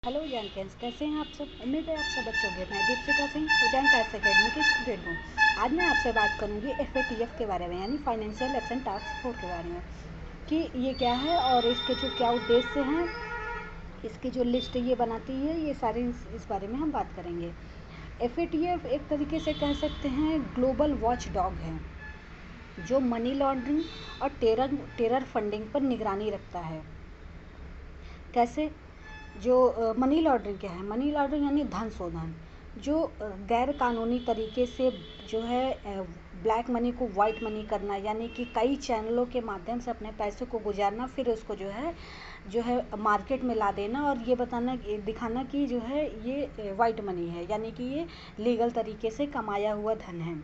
Hello जानकेंस, कैसे हैं आप सब। उम्मीद है आप सब अच्छे होंगे। मैं दीपशिका सिंह जानकेंस अकेडमी की स्टूडेंट हूँ। आज मैं आपसे बात करूँगी FATF के बारे में, यानी फाइनेंशियल एक्शन टास्क फोर्स के बारे में, कि ये क्या है और इसके जो क्या उद्देश्य हैं, इसकी जो लिस्ट ये बनाती है, ये सारे इस बारे में हम बात करेंगे। FATF एक तरीके से कह सकते हैं ग्लोबल वॉच डॉग है, जो मनी लॉन्ड्रिंग और टेरर फंडिंग पर निगरानी रखता है। कैसे? जो मनी लॉन्ड्रिंग क्या है? मनी लॉन्ड्रिंग यानी धन शोधन, जो गैर कानूनी तरीके से जो है ब्लैक मनी को वाइट मनी करना, यानी कि कई चैनलों के माध्यम से अपने पैसे को गुजारना, फिर उसको जो है मार्केट में ला देना और ये बताना, दिखाना कि जो है ये वाइट मनी है, यानी कि ये लीगल तरीके से कमाया हुआ धन है।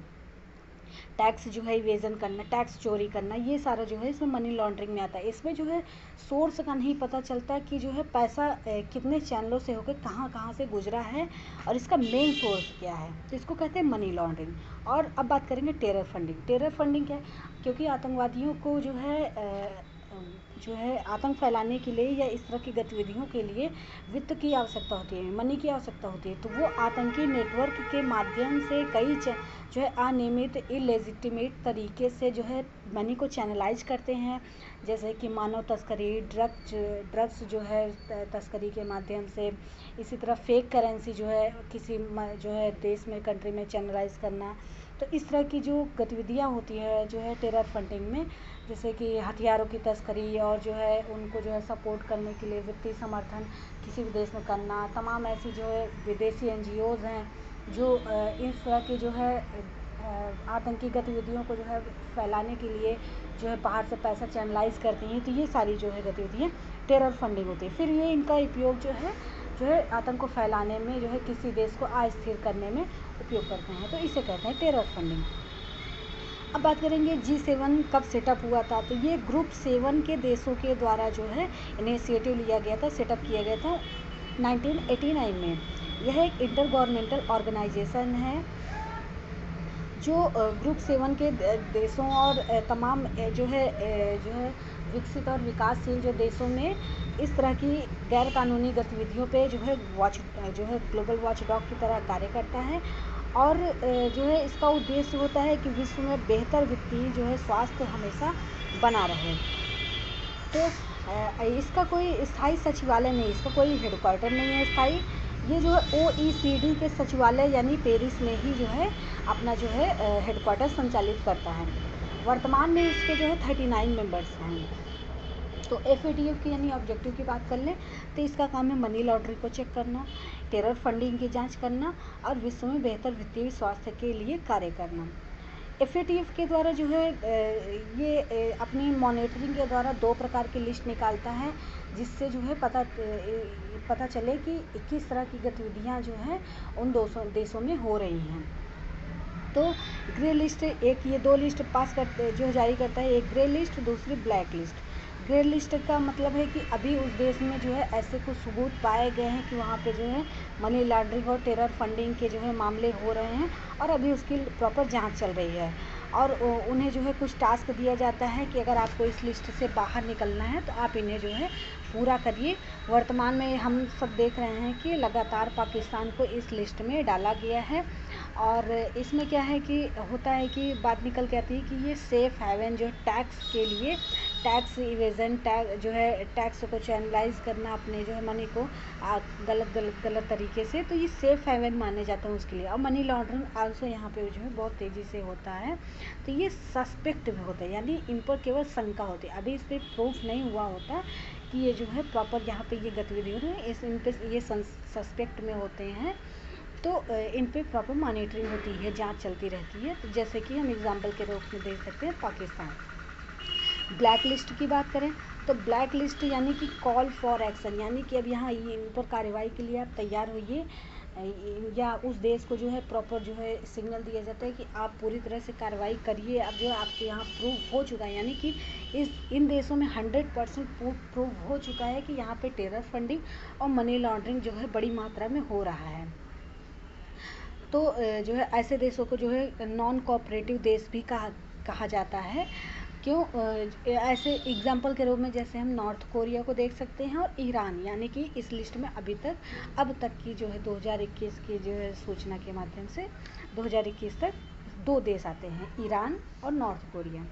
टैक्स जो है इवेजन करना, टैक्स चोरी करना, ये सारा जो है इसमें मनी लॉन्ड्रिंग में आता है। इसमें जो है सोर्स का नहीं पता चलता कि जो है पैसा कितने चैनलों से होकर कहाँ कहाँ से गुजरा है और इसका मेन सोर्स क्या है, तो इसको कहते हैं मनी लॉन्ड्रिंग। और अब बात करेंगे टेरर फंडिंग। टेरर फंडिंग क्या है? क्योंकि आतंकवादियों को जो है आतंक फैलाने के लिए या इस तरह की गतिविधियों के लिए वित्त की आवश्यकता होती है, मनी की आवश्यकता होती है, तो वो आतंकी नेटवर्क के माध्यम से कई जो है अनियमित इलेजिटिमेट तरीके से जो है मनी को चैनलाइज करते हैं, जैसे कि मानव तस्करी, ड्रग्स जो है तस्करी के माध्यम से, इसी तरह फेक करेंसी जो है किसी जो है देश में, कंट्री में चैनलाइज करना। तो इस तरह की जो गतिविधियाँ होती है जो है टेरर फंडिंग में, जैसे कि हथियारों की तस्करी और जो है उनको जो है सपोर्ट करने के लिए वित्तीय समर्थन किसी भी देश में करना, तमाम ऐसी जो है विदेशी NGOs हैं जो इस तरह की जो है आतंकी गतिविधियों को जो है फैलाने के लिए जो है बाहर से पैसा चैनलाइज करती हैं, तो ये सारी जो है गतिविधियाँ टेरर फंडिंग होती है। फिर ये इनका उपयोग जो है आतंक को फैलाने में, जो है किसी देश को अस्थिर करने में उपयोग करते हैं, तो इसे कहते हैं टेरर फंडिंग। अब बात करेंगे G7 कब सेटअप हुआ था, तो ये ग्रुप 7 के देशों के द्वारा जो है इनिशिएटिव लिया गया था, सेटअप किया गया था 1989 में। यह एक इंटर गवर्नमेंटल ऑर्गेनाइजेशन है जो ग्रुप 7 के देशों और तमाम जो है विकसित और विकासशील जो देशों में इस तरह की गैर कानूनी गतिविधियों पे जो है ग्लोबल वॉच डॉग की तरह कार्य करता है। और जो है इसका उद्देश्य होता है कि विश्व में बेहतर वित्तीय जो है स्वास्थ्य हमेशा बना रहे। तो इसका कोई स्थायी सचिवालय नहीं, इसका कोई हेडक्वार्टर नहीं है स्थायी। ये जो है OECD के सचिवालय यानी पेरिस में ही जो है अपना जो है हेडक्वार्टर संचालित करता है। वर्तमान में इसके जो है 39 मेंबर्स हैं। तो FATF की यानी ऑब्जेक्टिव की बात कर लें तो इसका काम है मनी लॉन्ड्रिंग को चेक करना, टेरर फंडिंग की जांच करना और विश्व में बेहतर वित्तीय स्वास्थ्य के लिए कार्य करना। FATF के द्वारा जो है ये अपनी मॉनिटरिंग के द्वारा 2 प्रकार की लिस्ट निकालता है, जिससे जो है पता चले कि किस तरह की गतिविधियां जो हैं उन देशों में हो रही हैं। तो ग्रे लिस्ट, एक ये 2 लिस्ट पास करते जो जारी करता है, एक ग्रे लिस्ट, दूसरी ब्लैक लिस्ट। ग्रे लिस्ट का मतलब है कि अभी उस देश में जो है ऐसे कुछ सबूत पाए गए हैं कि वहाँ पे जो है मनी लॉन्ड्रिंग और टेरर फंडिंग के जो है मामले हो रहे हैं और अभी उसकी प्रॉपर जांच चल रही है, और उन्हें जो है कुछ टास्क दिया जाता है कि अगर आपको इस लिस्ट से बाहर निकलना है तो आप इन्हें जो है पूरा करिए। वर्तमान में हम सब देख रहे हैं कि लगातार पाकिस्तान को इस लिस्ट में डाला गया है, और इसमें क्या है कि होता है कि बात निकल के आती है कि ये सेफ़ हेवन जो टैक्स के लिए, टैक्स इवेजन, जो है टैक्स को चैनलाइज करना अपने जो है मनी को गलत तरीके से, तो ये सेफ़ हेवन माने जाते हैं उसके लिए। और मनी लॉन्ड्रिंग आल्सो यहाँ पे जो है बहुत तेज़ी से होता है, तो ये सस्पेक्ट भी होता है, यानी इन पर केवल शंका होती है, अभी इस पर प्रूफ नहीं हुआ होता कि ये जो है प्रॉपर यहाँ पे ये गतिविधि हो रही है, इन पे ये सस्पेक्ट में होते हैं, तो इन पे प्रॉपर मॉनिटरिंग होती है, जांच चलती रहती है। तो जैसे कि हम एग्जांपल के रूप में देख सकते हैं पाकिस्तान। ब्लैक लिस्ट की बात करें तो ब्लैक लिस्ट यानी कि कॉल फॉर एक्शन, यानी कि अब यहाँ ये इन पर कार्रवाई के लिए आप तैयार होइए, या उस देश को जो है प्रॉपर जो है सिग्नल दिया जाता है कि आप पूरी तरह से कार्रवाई करिए। अब जो आपके यहाँ प्रूव हो चुका है, यानी कि इन देशों में 100% प्रूव हो चुका है कि यहाँ पे टेरर फंडिंग और मनी लॉन्ड्रिंग जो है बड़ी मात्रा में हो रहा है, तो जो है ऐसे देशों को जो है नॉन कोऑपरेटिव देश भी कहा जाता है। क्यों ऐसे एग्जाम्पल के रूप में जैसे हम नॉर्थ कोरिया को देख सकते हैं और ईरान, यानी कि इस लिस्ट में अब तक की जो है 2021 की जो है सूचना के माध्यम से 2021 तक 2 देश आते हैं, ईरान और नॉर्थ कोरिया।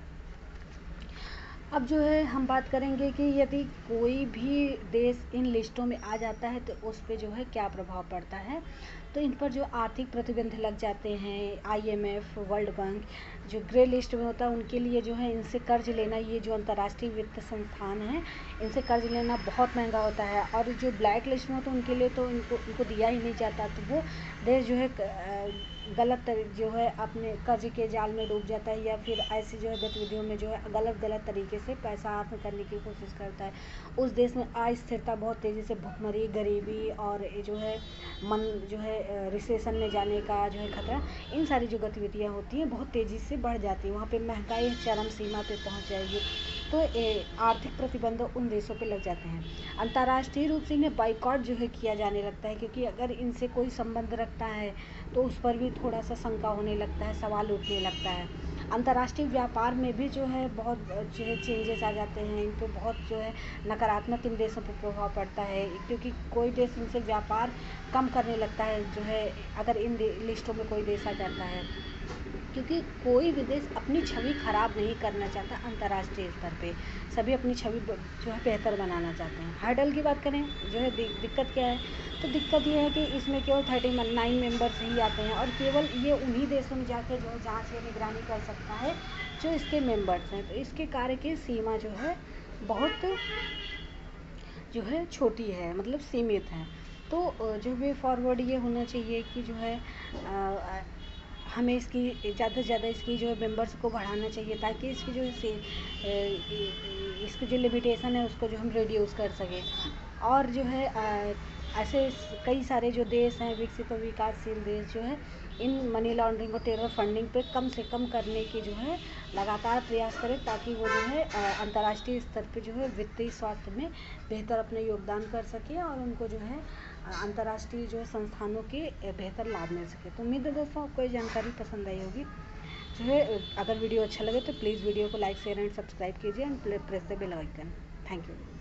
अब जो है हम बात करेंगे कि यदि कोई भी देश इन लिस्टों में आ जाता है तो उस पे जो है क्या प्रभाव पड़ता है। तो इन पर जो आर्थिक प्रतिबंध लग जाते हैं, IMF, वर्ल्ड बैंक जो ग्रे लिस्ट में होता है उनके लिए जो है इनसे कर्ज लेना, ये जो अंतर्राष्ट्रीय वित्त संस्थान है इनसे कर्ज लेना बहुत महंगा होता है। और जो ब्लैक लिस्ट में होता है उनके लिए तो इनको दिया ही नहीं जाता, तो वो देश जो है गलत जो है अपने कर्ज के जाल में डूब जाता है, या फिर ऐसी जो है गतिविधियों में जो है गलत तरीके से पैसा हाथ में करने की कोशिश करता है। उस देश में अस्थिरता बहुत तेज़ी से, भुखमरी, गरीबी और जो है जो है रिसेशन में जाने का जो है खतरा, इन सारी जो गतिविधियाँ होती हैं बहुत तेज़ी से बढ़ जाती हैं। वहाँ पे महंगाई चरम सीमा पे पहुँच जाएगी, तो आर्थिक प्रतिबंध उन देशों पे लग जाते हैं। अंतर्राष्ट्रीय रूप से इन्हें बाइकॉट जो है किया जाने लगता है, क्योंकि अगर इनसे कोई संबंध रखता है तो उस पर भी थोड़ा सा शंका होने लगता है, सवाल उठने लगता है। अंतर्राष्ट्रीय व्यापार में भी जो है बहुत जो है चेंजेस आ जाते हैं, इन पर बहुत जो है नकारात्मक इन देशों पर प्रभाव पड़ता है, क्योंकि कोई देश इनसे व्यापार कम करने लगता है जो है अगर इन लिस्टों में कोई देश आ जाता है, क्योंकि कोई भी देश अपनी छवि खराब नहीं करना चाहता। अंतर्राष्ट्रीय स्तर पे सभी अपनी छवि जो है बेहतर बनाना चाहते हैं। हर्डल की बात करें जो है दिक्कत क्या है, तो दिक्कत ये है कि इसमें केवल 39 मेंबर्स ही आते हैं, और केवल ये उन्हीं देशों में जाके जो है जांच या निगरानी कर सकता है जो इसके मेंबर्स हैं। तो इसके कार्य की सीमा जो है बहुत जो है छोटी है, मतलब सीमित है। तो जो वे फॉरवर्ड ये होना चाहिए कि जो है हमें इसकी ज़्यादा से ज़्यादा इसकी जो है मेंबर्स को बढ़ाना चाहिए, ताकि इसकी जो इसकी जो लिमिटेशन है उसको जो हम रिड्यूस कर सकें। और जो है ऐसे कई सारे जो देश हैं, विकसित और विकासशील देश जो है इन मनी लॉन्ड्रिंग और टेरर फंडिंग पे कम से कम करने की जो है लगातार प्रयास करें, ताकि वो जो है अंतर्राष्ट्रीय स्तर पे जो है वित्तीय स्वास्थ्य में बेहतर अपने योगदान कर सकें, और उनको जो है अंतर्राष्ट्रीय जो संस्थानों के बेहतर लाभ मिल सके। तो उम्मीद है दोस्तों आपको ये जानकारी पसंद आई होगी। जो है अगर वीडियो अच्छा लगे तो प्लीज़ वीडियो को लाइक, शेयर एंड सब्सक्राइब कीजिए, and press the bell icon. Thank you.